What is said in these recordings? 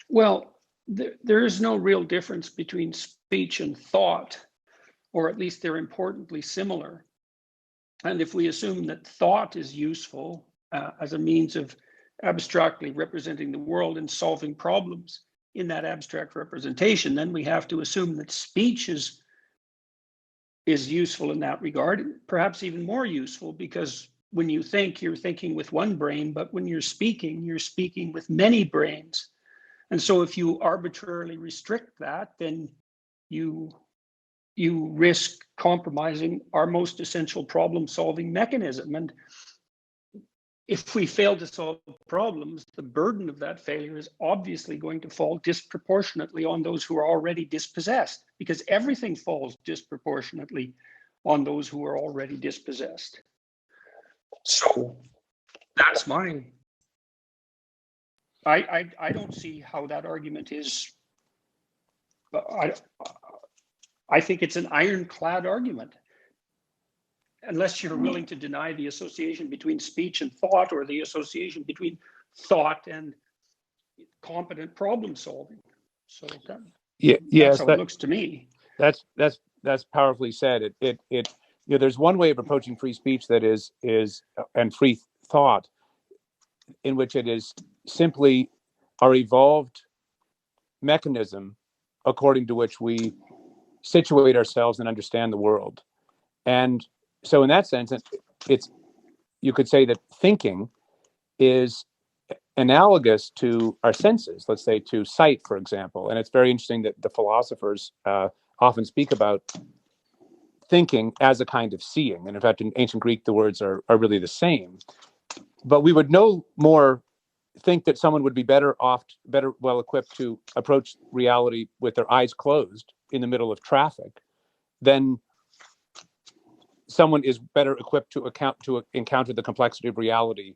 Well, there is no real difference between speech and thought, or at least they're importantly similar. And if we assume that thought is useful as a means of abstractly representing the world and solving problems in that abstract representation, then we have to assume that speech is useful in that regard, perhaps even more useful, because when you think, you're thinking with one brain, but when you're speaking with many brains. And so if you arbitrarily restrict that, then you risk compromising our most essential problem-solving mechanism. And if we fail to solve problems, the burden of that failure is obviously going to fall disproportionately on those who are already dispossessed, because everything falls disproportionately on those who are already dispossessed. So that's mine. I don't see how that argument is. I think it's an ironclad argument, unless you're willing to deny the association between speech and thought, or the association between thought and competent problem solving. So that's how it looks to me. That's powerfully said. It there's one way of approaching free speech that is and free thought, in which it is simply our evolved mechanism according to which we situate ourselves and understand the world. And so in that sense, it's you could say that thinking is analogous to our senses, let's say to sight, for example. And it's very interesting that the philosophers often speak about thinking as a kind of seeing. And in fact, in ancient Greek, the words are really the same. But we would no more think that someone would be better well equipped to approach reality with their eyes closed in the middle of traffic than someone is better equipped to encounter the complexity of reality,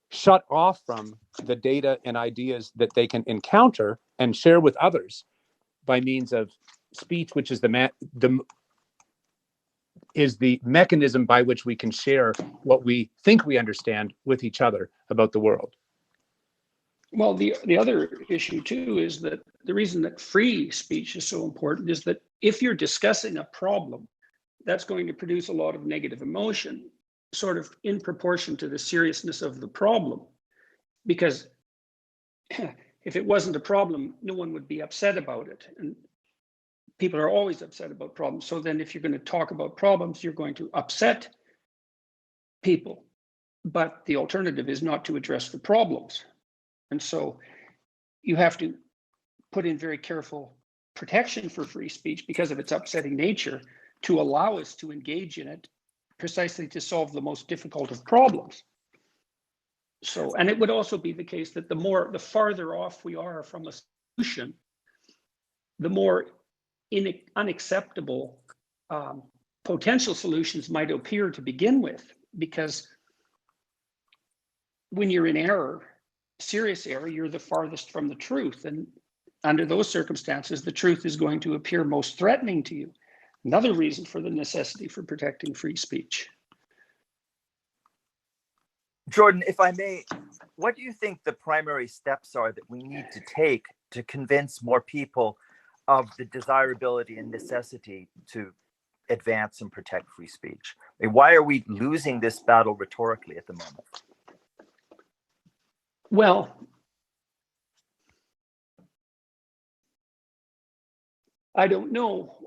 shut off from the data and ideas that they can encounter and share with others by means of speech, which is the mechanism by which we can share what we think we understand with each other about the world. Well, the other issue too is that the reason that free speech is so important is that if you're discussing a problem, that's going to produce a lot of negative emotion, sort of in proportion to the seriousness of the problem. Because if it wasn't a problem, no one would be upset about it. And people are always upset about problems. So then if you're going to talk about problems, you're going to upset people. But the alternative is not to address the problems. And so you have to put in very careful protection for free speech because of its upsetting nature, to allow us to engage in it precisely to solve the most difficult of problems. So, and it would also be the case that the farther off we are from a solution, the more unacceptable potential solutions might appear to begin with, because when you're in error, serious error, you're the farthest from the truth. And under those circumstances, the truth is going to appear most threatening to you. Another reason for the necessity for protecting free speech. Jordan, if I may, what do you think the primary steps are that we need to take to convince more people of the desirability and necessity to advance and protect free speech? I mean, why are we losing this battle rhetorically at the moment? Well, I don't know.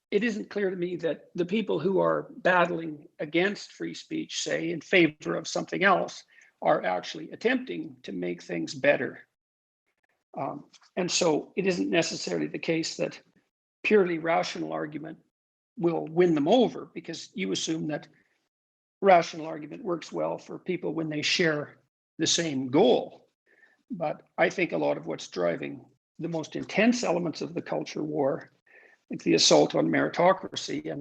It isn't clear to me that the people who are battling against free speech, say in favor of something else, are actually attempting to make things better. And so it isn't necessarily the case that purely rational argument will win them over, because you assume that rational argument works well for people when they share the same goal. But I think a lot of what's driving the most intense elements of the culture war, like the assault on meritocracy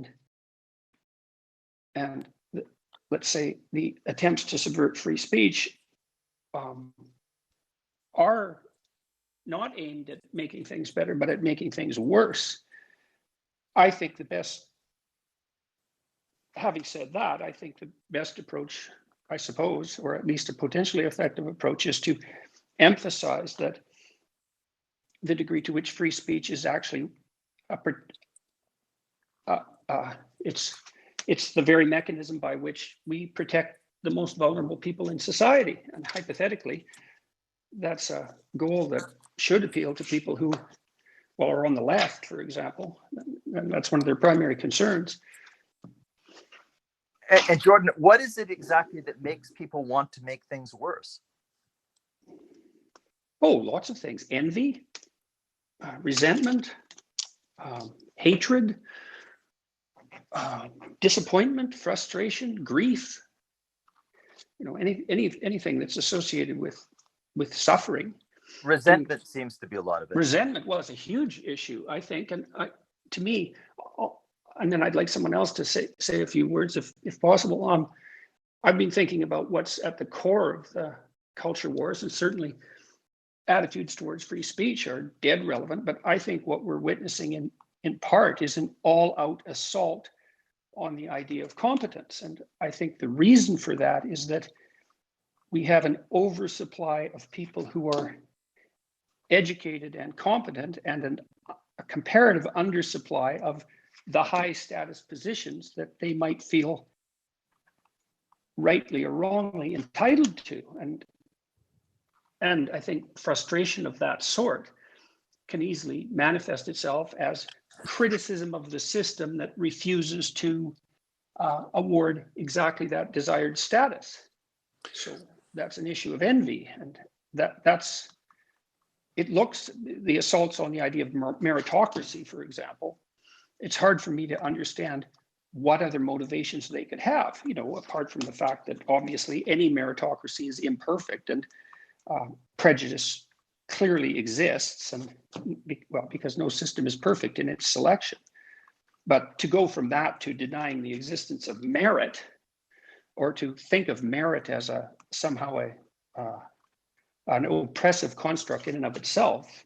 and let's say the attempts to subvert free speech, are not aimed at making things better, but at making things worse. I think having said that, I think the best approach, I suppose, or at least a potentially effective approach, is to emphasize that the degree to which free speech is actually it's the very mechanism by which we protect the most vulnerable people in society. And hypothetically, that's a goal that should appeal to people who, well, are on the left, for example, and that's one of their primary concerns. And Jordan, what is it exactly that makes people want to make things worse? Oh, lots of things. Envy, resentment, hatred, disappointment, frustration, grief. Anything that's associated with suffering. Resentment seems to be a lot of it. Resentment, well, it's a huge issue, I think, and to me, and then I'd like someone else to say a few words if possible. I've been thinking about what's at the core of the culture wars, and certainly attitudes towards free speech are dead relevant, but I think what we're witnessing in part is an all-out assault on the idea of competence. And I think the reason for that is that we have an oversupply of people who are educated and competent, and a comparative undersupply of the high status positions that they might feel rightly or wrongly entitled to. And I think frustration of that sort can easily manifest itself as criticism of the system that refuses to award exactly that desired status. So that's an issue of envy, and that's it. Looks the assaults on the idea of meritocracy, for example. It's hard for me to understand what other motivations they could have, apart from the fact that obviously any meritocracy is imperfect, and prejudice clearly exists, and because no system is perfect in its selection. But to go from that to denying the existence of merit, or to think of merit as somehow an oppressive construct in and of itself,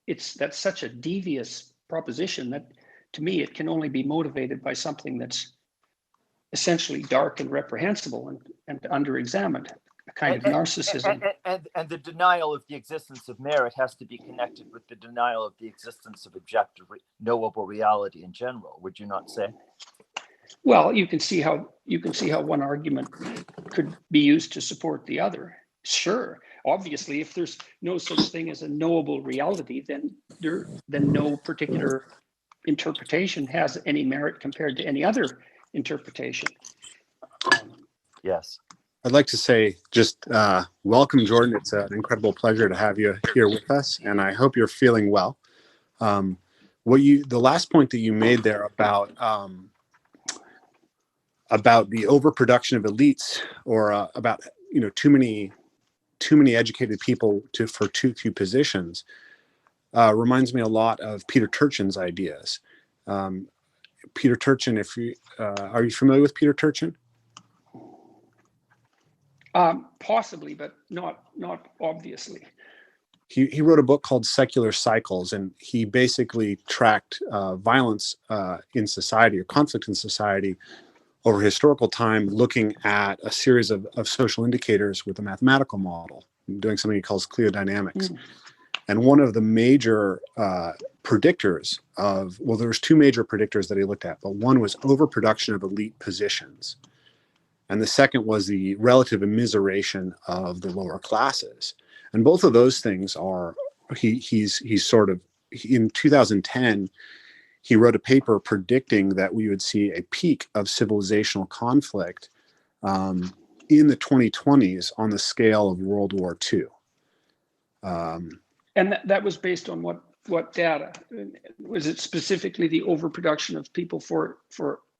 that's such a devious proposition that, to me, it can only be motivated by something that's essentially dark and reprehensible and under-examined, a kind of narcissism. And the denial of the existence of merit has to be connected with the denial of the existence of objective, knowable reality in general. Would you not say? Well, you can see how one argument could be used to support the other. Sure, obviously, if there's no such thing as a knowable reality, then no particular interpretation has any merit compared to any other interpretation. Yes. I'd like to say just welcome, Jordan. It's an incredible pleasure to have you here with us, and I hope you're feeling well. The last point that you made there about the overproduction of elites, or about too many educated people for too few positions, reminds me a lot of Peter Turchin's ideas. Peter Turchin, are you familiar with Peter Turchin? Possibly, but not obviously. He wrote a book called Secular Cycles, and he basically tracked violence in society, or conflict in society, over historical time, looking at a series of social indicators with a mathematical model, doing something he calls cleodynamics. And one of the major predictors there's two major predictors that he looked at, but one was overproduction of elite positions. And the second was the relative immiseration of the lower classes. And both of those things are, he's sort of, in 2010, he wrote a paper predicting that we would see a peak of civilizational conflict in the 2020s on the scale of World War II. And that was based on what data? Was it specifically the overproduction of people for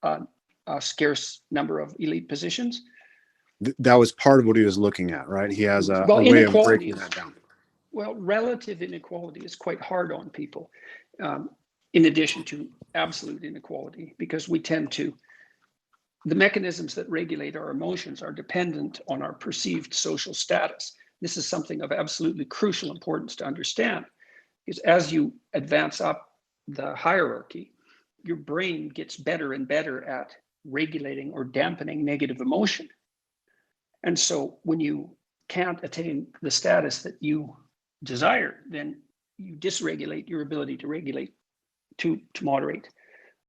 a scarce number of elite positions? That was part of what he was looking at, right? He has a way of breaking that down. Well, relative inequality is quite hard on people, in addition to absolute inequality, because the mechanisms that regulate our emotions are dependent on our perceived social status. This is something of absolutely crucial importance to understand, because as you advance up the hierarchy, your brain gets better and better at regulating or dampening negative emotion. And so when you can't attain the status that you desire, then you dysregulate your ability to regulate, to moderate.